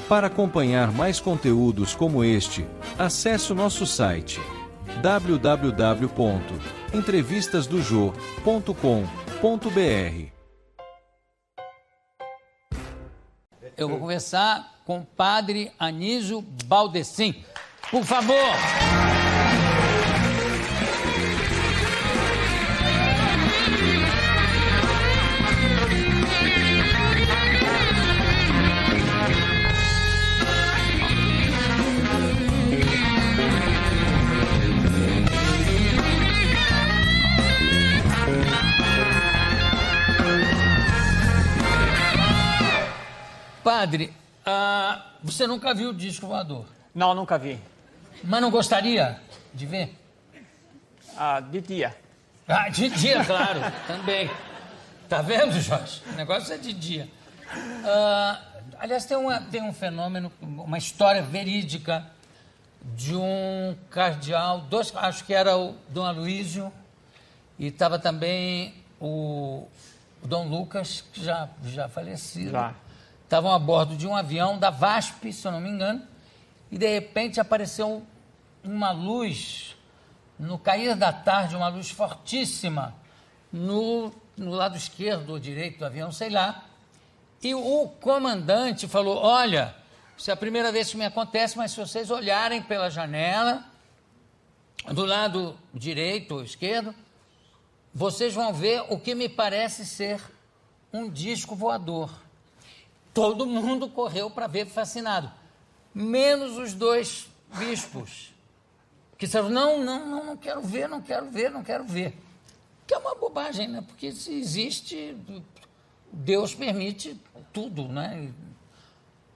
Para acompanhar mais conteúdos como este, acesse o nosso site www.entrevistasdojo.com.br. Eu vou conversar com o padre Anísio Baldessim. Por favor! Padre, você nunca viu o disco voador? Não, nunca vi. Mas não gostaria de ver? De dia. De dia, claro, também. Tá vendo, Jorge? O negócio é de dia. Aliás, tem um fenômeno, uma história verídica de um cardeal, acho que era o Dom Aloísio, e estava também o Dom Lucas, que já falecido. Já. Estavam a bordo de um avião da VASP, se eu não me engano, e de repente apareceu uma luz, no cair da tarde, uma luz fortíssima, no lado esquerdo ou direito do avião, sei lá. E o comandante falou, olha, isso é a primeira vez que me acontece, mas se vocês olharem pela janela, do lado direito ou esquerdo, vocês vão ver o que me parece ser um disco voador. Todo mundo correu para ver, fascinado. Menos os dois bispos. Que disseram, não quero ver. Que é uma bobagem, né? Porque se existe, Deus permite tudo, né?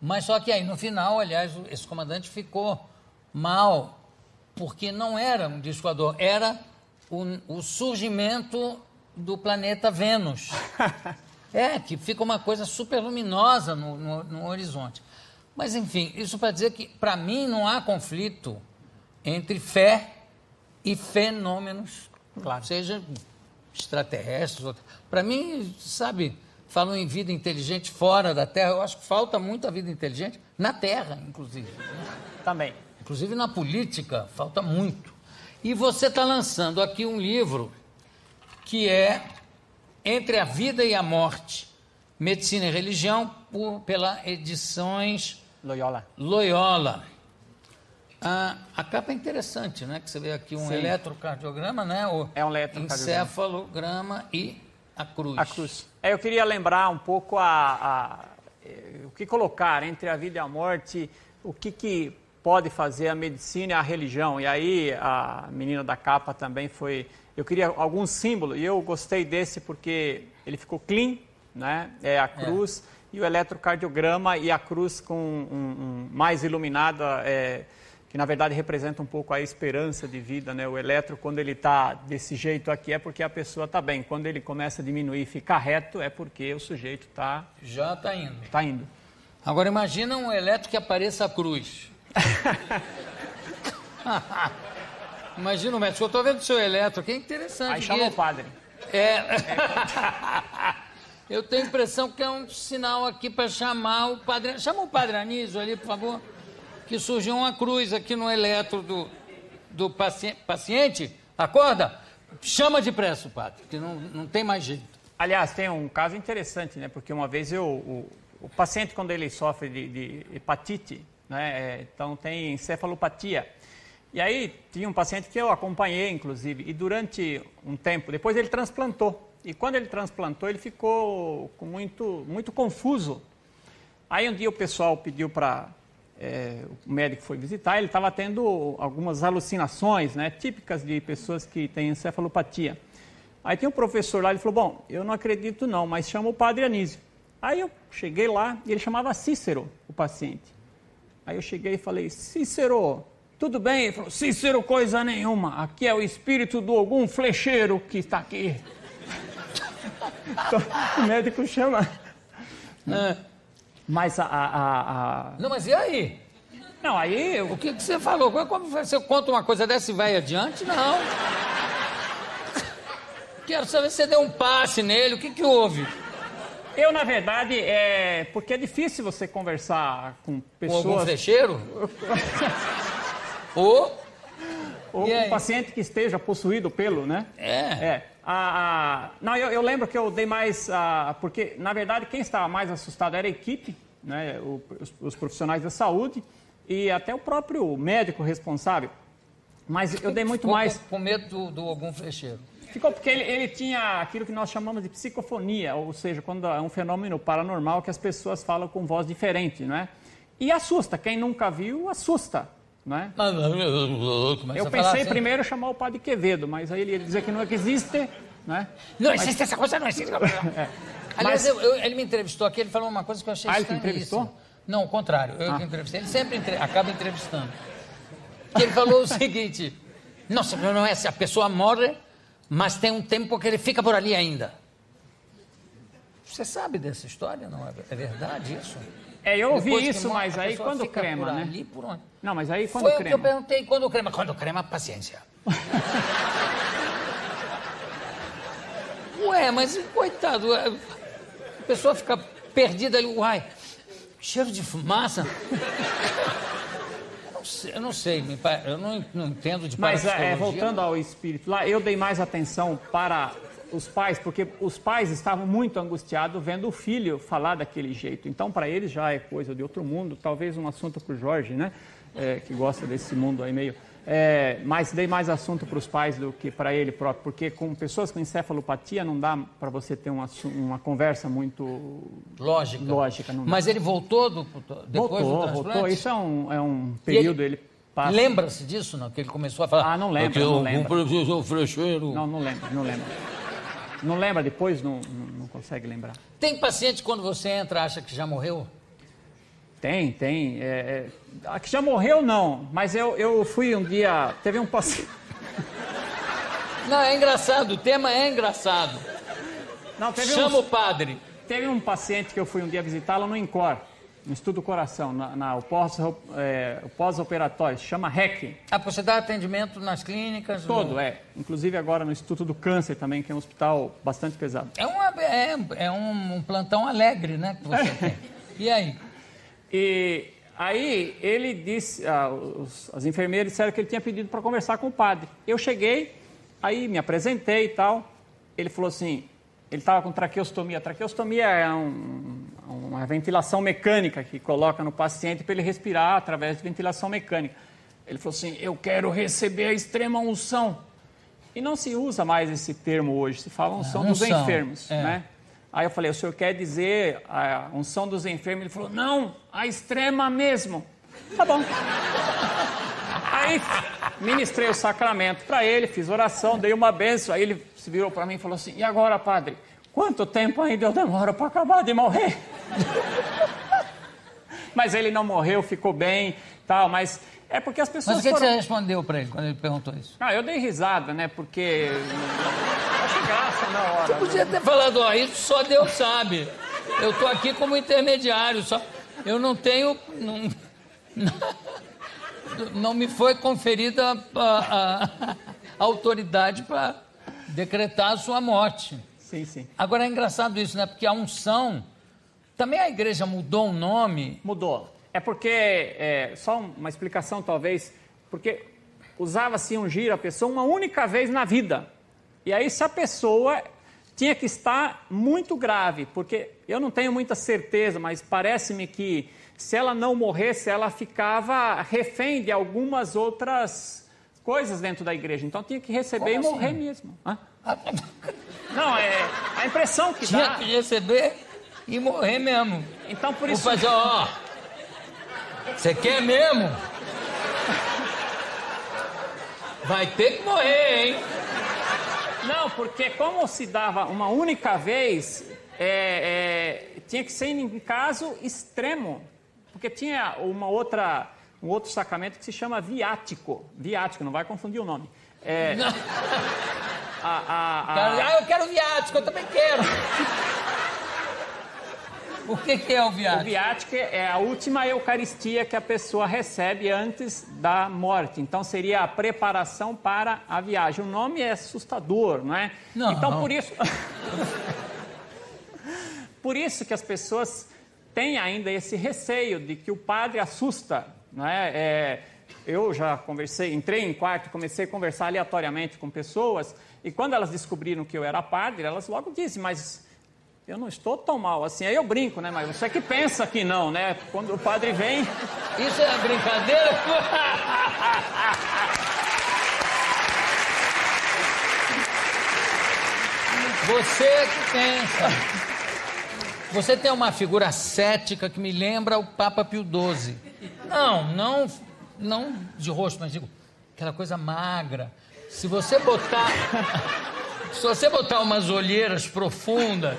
Mas só que aí, no final, aliás, esse comandante ficou mal, porque não era um disco voador, era o surgimento do planeta Vênus. Que fica uma coisa super luminosa no horizonte. Mas, enfim, isso para dizer que, para mim, não há conflito entre fé e fenômenos, Claro. Seja extraterrestres. Para mim, sabe, falam em vida inteligente fora da Terra, eu acho que falta muita vida inteligente na Terra, inclusive. Também. Inclusive na política, falta muito. E você está lançando aqui um livro que é Entre a Vida e a Morte, Medicina e Religião, pela Edições Loyola. A capa é interessante, né? Que você vê aqui um Sim. eletrocardiograma, né? É um eletrocardiograma. Encefalograma e a cruz. A cruz. Eu queria lembrar um pouco o que colocar entre a vida e a morte, o que pode fazer a medicina e a religião. E aí a menina da capa também foi... Eu queria algum símbolo, e eu gostei desse porque ele ficou clean, né? É a cruz e o eletrocardiograma, e a cruz com mais iluminada, que na verdade representa um pouco a esperança de vida, né? O eletro, quando ele está desse jeito aqui, é porque a pessoa está bem. Quando ele começa a diminuir e ficar reto, é porque o sujeito já está indo. Está indo. Agora imagina um eletro que apareça a cruz. Imagina o médico, eu estou vendo o seu eletro, que é interessante. Aí chama o padre. Eu tenho a impressão que é um sinal aqui para chamar o padre. Chama o padre Anísio ali, por favor. Que surgiu uma cruz aqui no eletro do paciente. Acorda? Chama depressa o padre, que não tem mais jeito. Aliás, tem um caso interessante, né? Porque uma vez o paciente, quando ele sofre de hepatite, né? Então tem encefalopatia. E aí tinha um paciente que eu acompanhei, inclusive, e durante um tempo, depois ele transplantou. E quando ele transplantou, ele ficou muito confuso. Aí um dia o pessoal pediu para... o médico foi visitar, ele estava tendo algumas alucinações, né, típicas de pessoas que têm encefalopatia. Aí tem um professor lá, ele falou, bom, eu não acredito não, mas chama o padre Anísio. Aí eu cheguei lá e ele chamava Cícero, o paciente. Aí eu cheguei e falei, Cícero, tudo bem? Ele falou, Cícero, coisa nenhuma, aqui é o espírito do algum flecheiro que está aqui. Então, o médico chama... Mas Não, mas e aí? Não, aí... O que você falou? Como você conta uma coisa dessa e vai adiante? Não. Quero saber se você deu um passe nele, o que houve? Eu, na verdade, porque é difícil você conversar com pessoas... Com algum flecheiro? Ou com um paciente que esteja possuído pelo, né? Não, eu lembro que eu dei mais... porque, na verdade, quem estava mais assustado era a equipe, né? Os profissionais da saúde e até o próprio médico responsável. Mas eu dei muito mais... Com medo do algum flecheiro. Ficou porque ele tinha aquilo que nós chamamos de psicofonia, ou seja, quando é um fenômeno paranormal que as pessoas falam com voz diferente, não é? E assusta. Quem nunca viu, assusta, não é? Eu pensei primeiro chamar o padre Quevedo, mas aí ele ia dizer que não existe, não é? Não existe essa coisa, não existe. Aliás, ele me entrevistou aqui, ele falou uma coisa que eu achei estranhíssima. Ele te entrevistou? Não, o contrário, eu que entrevistei. Ele sempre acaba entrevistando. Que ele falou o seguinte, não é assim, a pessoa morre, mas tem um tempo que ele fica por ali ainda. Você sabe dessa história, não? É verdade isso? Eu ouvi isso, mas aí quando crema, por né? Ali, por onde? Não, mas aí quando crema... crema... Foi o que eu perguntei, quando crema? Quando crema, paciência. Ué, mas coitado, a pessoa fica perdida ali, uai, cheiro de fumaça... Eu não sei, eu não entendo de parapsicologia. Mas voltando ao espírito lá, eu dei mais atenção para os pais, porque os pais estavam muito angustiados vendo o filho falar daquele jeito. Então, para eles já é coisa de outro mundo, talvez um assunto para o Jorge, né? Que gosta desse mundo aí meio... mas dei mais assunto para os pais do que para ele próprio, porque com pessoas com encefalopatia não dá para você ter uma conversa muito lógica. Não dá. Mas ele voltou depois do transplante? Voltou. Isso é um período, ele passa... Lembra-se disso, não? Que ele começou a falar... não lembra, não lembra. Não lembra. Não lembra depois, não consegue lembrar. Tem paciente quando você entra acha que já morreu? Tem. A que já morreu, não. Mas eu fui um dia... Teve um paciente... Não, é engraçado. O tema é engraçado. Não, Chama o padre. Teve um paciente que eu fui um dia visitá-lo no INCOR, no Estudo do Coração, o pós-operatório. Se chama REC. Você dá atendimento nas clínicas? Todo, Inclusive agora no Instituto do Câncer também, que é um hospital bastante pesado. É um plantão alegre, né? Que você tem. E aí? E aí ele disse, as enfermeiras disseram que ele tinha pedido para conversar com o padre. Eu cheguei, aí me apresentei e tal. Ele falou assim, ele estava com traqueostomia. Traqueostomia é uma ventilação mecânica que coloca no paciente para ele respirar através de ventilação mecânica. Ele falou assim, eu quero receber a extrema unção. E não se usa mais esse termo hoje, se fala unção dos enfermos, né? Aí eu falei, o senhor quer dizer a unção dos enfermos? Ele falou, não, a extrema mesmo. Tá bom. Aí ministrei o sacramento para ele, fiz oração, dei uma bênção. Aí ele se virou para mim e falou assim, e agora, padre, quanto tempo ainda eu demoro para acabar de morrer? Mas ele não morreu, ficou bem, tal, mas... É porque as pessoas Mas o que você respondeu para ele quando ele perguntou isso? Eu dei risada, né? Porque... Acho graça na hora. Você podia ter falado, isso só Deus sabe. Eu estou aqui como intermediário, eu não tenho... Não me foi conferida a autoridade para decretar a sua morte. Sim. Agora é engraçado isso, né? Porque a unção... Também a igreja mudou o nome? Mudou. É porque, só uma explicação talvez, porque usava-se ungir a pessoa uma única vez na vida. E aí se a pessoa tinha que estar muito grave, porque eu não tenho muita certeza, mas parece-me que se ela não morresse, ela ficava refém de algumas outras coisas dentro da igreja. Então tinha que receber Como e morrer assim? mesmo. Não, é a impressão que Tinha dá. que receber e morrer mesmo. Então por isso... Vou fazer, você quer mesmo? Vai ter que morrer, hein? Não, porque como se dava uma única vez, tinha que ser em caso extremo. Porque tinha um outro sacramento que se chama viático. Viático, não vai confundir o nome. Eu quero viático, eu também quero. O que é o viático? O viático é a última Eucaristia que a pessoa recebe antes da morte. Então, seria a preparação para a viagem. O nome é assustador, não é? Não. Então, por isso... Por isso que as pessoas têm ainda esse receio de que o padre assusta, não é? Eu já conversei, entrei em quarto, comecei a conversar aleatoriamente com pessoas, e quando elas descobriram que eu era padre, elas logo dizem, mas eu não estou tão mal assim. Aí eu brinco, né? Mas você que pensa que não, né? Quando o padre vem... Isso é brincadeira? Você que pensa. Você tem uma figura ascética que me lembra o Papa Pio XII. Não de rosto, mas digo, aquela coisa magra. Se você botar umas olheiras profundas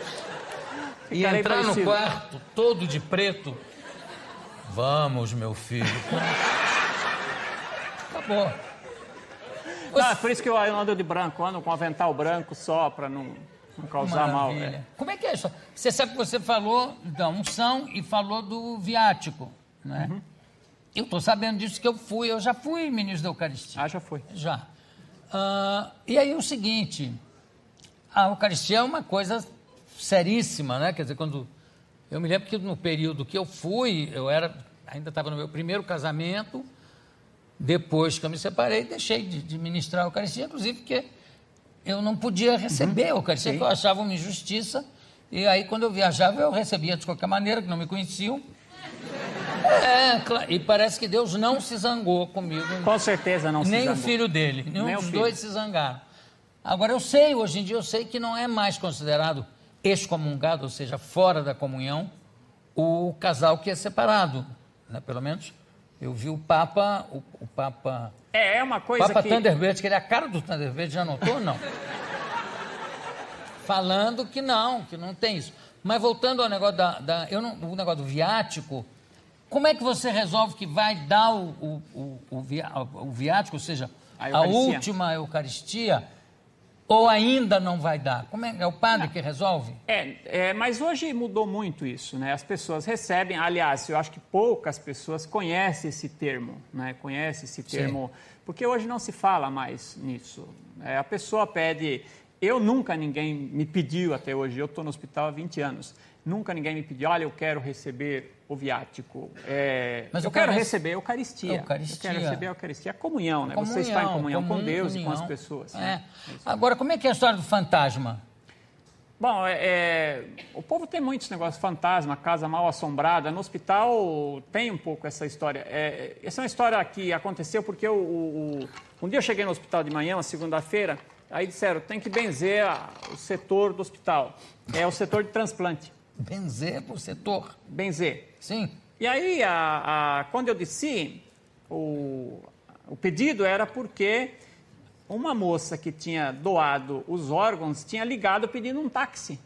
e Ficarei entrar parecido. no quarto todo de preto, vamos, meu filho. Acabou. Não, é por isso que eu ando de branco, ando com avental branco só, para não causar mal. Maravilha. Como é que é isso? Você sabe que você falou da unção e falou do viático, né? Uhum. Eu estou sabendo disso que eu já fui ministro da Eucaristia. Ah, já foi. Já. E aí o seguinte, a Eucaristia é uma coisa seríssima, né? Quer dizer, quando... Eu me lembro que no período que eu fui, ainda estava no meu primeiro casamento, depois que eu me separei, deixei de ministrar a Eucaristia, inclusive porque eu não podia receber a Eucaristia, que eu achava uma injustiça, e aí quando eu viajava eu recebia de qualquer maneira, que não me conheciam. E parece que Deus não se zangou comigo. Com certeza não se nem zangou. o filho dele, nenhum dos dois se zangaram. Agora, hoje em dia eu sei que não é mais considerado excomungado, ou seja, fora da comunhão, o casal que é separado, né? Pelo menos eu vi o Papa, o Papa... É uma coisa Papa que... Thunderbird, que ele é a cara do Thunderbird, já notou, não? Falando que não tem isso. Mas voltando ao negócio o negócio do viático, como é que você resolve que vai dar o viático, ou seja, a última Eucaristia, ou ainda não vai dar? Como é o padre que resolve? Mas hoje mudou muito isso, né? As pessoas recebem, aliás, eu acho que poucas pessoas conhecem esse termo, né? Porque hoje não se fala mais nisso. A pessoa pede... Ninguém me pediu até hoje, eu estou no hospital há 20 anos, nunca ninguém me pediu, olha, eu quero receber o viático. Mas eu quero receber a Eucaristia. Eu quero receber a Eucaristia, a comunhão, né? Você está em comunhão com Deus e com as pessoas. Né? Agora, como é que é a história do fantasma? Bom, o povo tem muitos negócios, fantasma, casa mal assombrada. No hospital tem um pouco essa história. Essa é uma história que aconteceu porque um dia eu cheguei no hospital de manhã, uma segunda-feira, aí disseram, tem que benzer o setor do hospital. É o setor de transplante. Benzer para o setor? Benzer. Sim. E aí, quando eu desci, o pedido era porque uma moça que tinha doado os órgãos tinha ligado pedindo um táxi,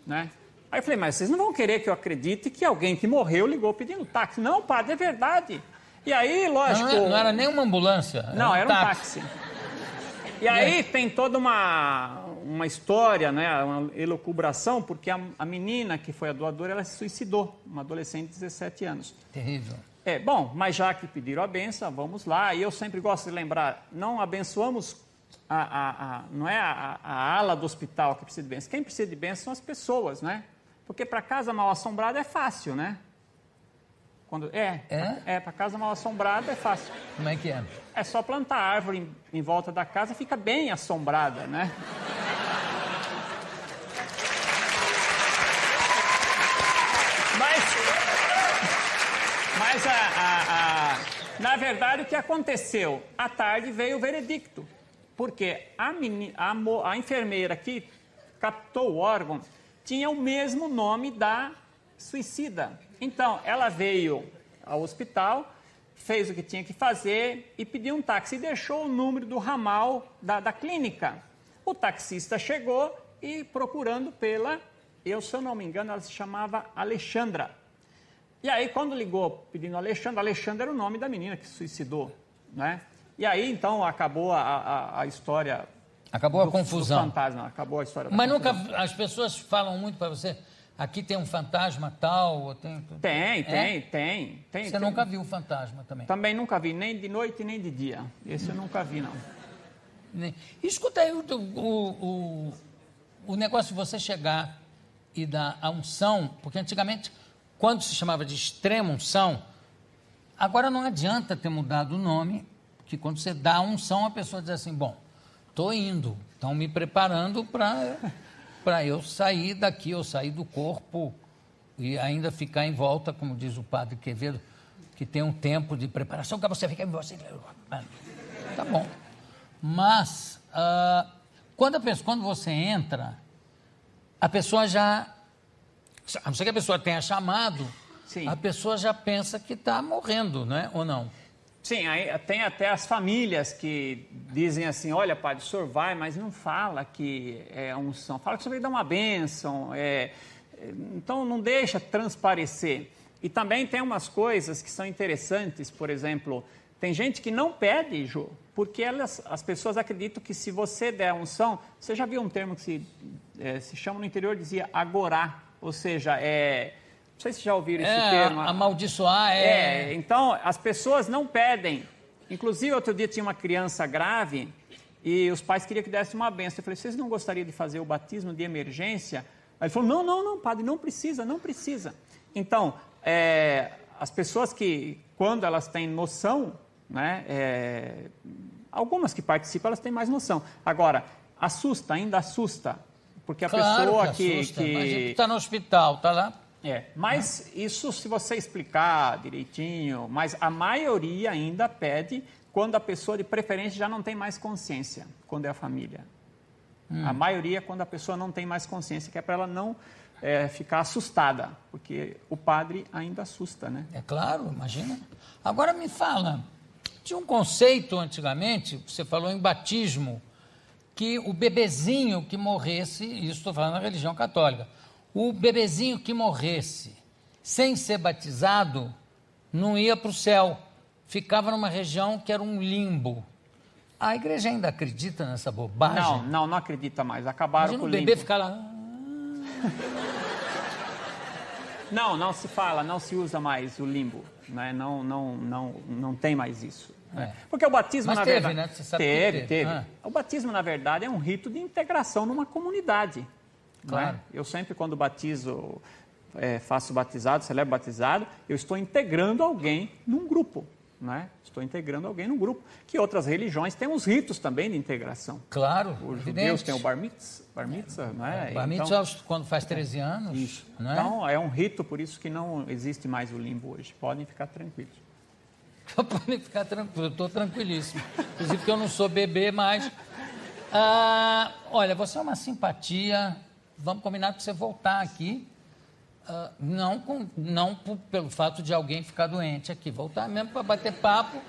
né? Aí eu falei, mas vocês não vão querer que eu acredite que alguém que morreu ligou pedindo táxi? Não, padre, é verdade. E aí, lógico... Não era nem uma ambulância. Não, era um táxi. E aí tem toda uma história, né, uma elucubração, porque a menina que foi a doadora, ela se suicidou, uma adolescente de 17 anos. Terrível. Bom, mas já que pediram a benção, vamos lá. E eu sempre gosto de lembrar, não abençoamos, não é a ala do hospital que precisa de benção. Quem precisa de benção são as pessoas, né? Porque para casa mal assombrada é fácil, né? Para casa mal assombrada é fácil. Como é que é? É só plantar árvore em volta da casa, fica bem assombrada, né? Mas na verdade o que aconteceu? À tarde veio o veredicto, porque a enfermeira que captou o órgão tinha o mesmo nome da suicida. Então, ela veio ao hospital, fez o que tinha que fazer e pediu um táxi e deixou o número do ramal da clínica. O taxista chegou e procurando se eu não me engano, ela se chamava Alexandra. E aí, quando ligou pedindo Alexandra era o nome da menina que se suicidou, né? E aí, então, acabou a história... Acabou a confusão. Do fantasma, acabou a história da Mas confusão. nunca as pessoas falam muito para você... Aqui tem um fantasma tal, ou tem... Tem. Você nunca viu o fantasma também? Também nunca vi, nem de noite nem de dia. Esse eu nunca vi, não. Escuta aí o negócio de você chegar e da unção, porque antigamente, quando se chamava de extrema unção, agora não adianta ter mudado o nome, que quando você dá a unção, a pessoa diz assim, bom, estou indo, estão me preparando para eu sair daqui, eu sair do corpo e ainda ficar em volta, como diz o padre Quevedo, que tem um tempo de preparação, que você fica em você. Tá bom. Mas, quando você entra, a pessoa já, a não ser que a pessoa tenha chamado, Sim. a pessoa já pensa que está morrendo, né? Ou não? Sim, aí tem até as famílias que dizem assim, olha, padre, o senhor vai, mas não fala que é unção, fala que o senhor vai dar uma bênção, então não deixa transparecer. E também tem umas coisas que são interessantes, por exemplo, tem gente que não pede, Jô, porque as pessoas acreditam que se você der a unção, você já viu um termo que se chama no interior, dizia agorá, ou seja, não sei se já ouviram esse termo. Amaldiçoar então, as pessoas não pedem. Inclusive, outro dia tinha uma criança grave e os pais queriam que desse uma bênção. Eu falei, vocês não gostariam de fazer o batismo de emergência? Aí ele falou, não, padre, não precisa. Então, as pessoas que, quando elas têm noção, né, algumas que participam, elas têm mais noção. Agora, ainda assusta, porque a pessoa que está no hospital, está lá. Mas isso se você explicar direitinho, mas a maioria ainda pede quando a pessoa de preferência já não tem mais consciência, quando é a família. A maioria quando a pessoa não tem mais consciência, que é para ela não ficar assustada, porque o padre ainda assusta, né? É claro, imagina. Agora me fala, tinha um conceito antigamente, você falou em batismo, que o bebezinho que morresse, isso estou falando na religião católica, o bebezinho que morresse sem ser batizado não ia para o céu, ficava numa região que era um limbo. A igreja ainda acredita nessa bobagem? Não acredita mais, acabaram com o limbo. Imagina o bebê ficar lá... Não se fala, não se usa mais o limbo, né? Não tem mais isso. Porque o batismo, na verdade... Mas teve, né? Você sabe teve. que teve. O batismo, na verdade, é um rito de integração numa comunidade. Claro. Né? Eu sempre, quando batizo, faço batizado, celebro batizado, eu estou integrando alguém num grupo. Né? Estou integrando alguém num grupo. Que outras religiões têm uns ritos também de integração. Claro, os judeus têm o bar mitzvah, não é? Bar mitzvah quando faz 13 anos. Isso. Não é? Então, é um rito, por isso que não existe mais o limbo hoje. Podem ficar tranquilos. Podem ficar tranquilos, eu estou tranquilíssimo. Inclusive porque eu não sou bebê mais. Olha, você é uma simpatia. Vamos combinar para você voltar aqui. Não pelo fato de alguém ficar doente aqui, voltar mesmo para bater papo.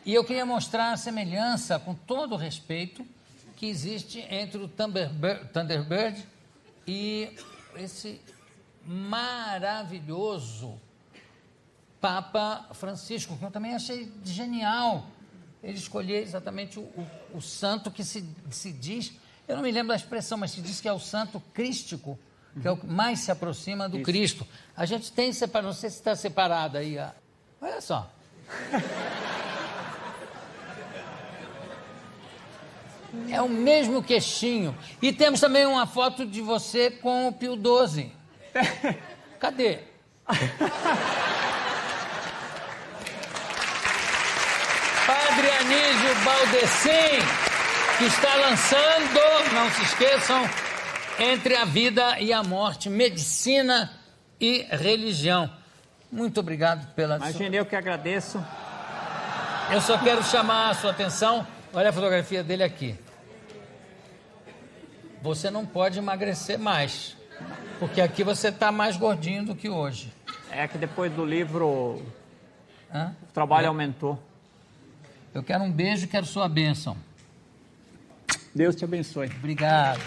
E eu queria mostrar a semelhança, com todo o respeito, que existe entre o Thunderbird e esse maravilhoso Papa Francisco, que eu também achei genial. Ele escolher exatamente o santo que se diz, eu não me lembro da expressão, mas se diz que é o santo crístico, que é o que mais se aproxima do Cristo. A gente tem separado, não sei se está separado aí. Olha só. É o mesmo queixinho. E temos também uma foto de você com o Pio XII. Cadê? Padre Anísio Baldessim, que está lançando, não se esqueçam, Entre a Vida e a Morte, Medicina e Religião. Muito obrigado pela Imagina, eu que agradeço. Eu só quero chamar a sua atenção. Olha a fotografia dele aqui. Você não pode emagrecer mais, porque aqui você está mais gordinho do que hoje. É que depois do livro, o trabalho aumentou. Eu quero um beijo, quero sua bênção. Deus te abençoe. Obrigado.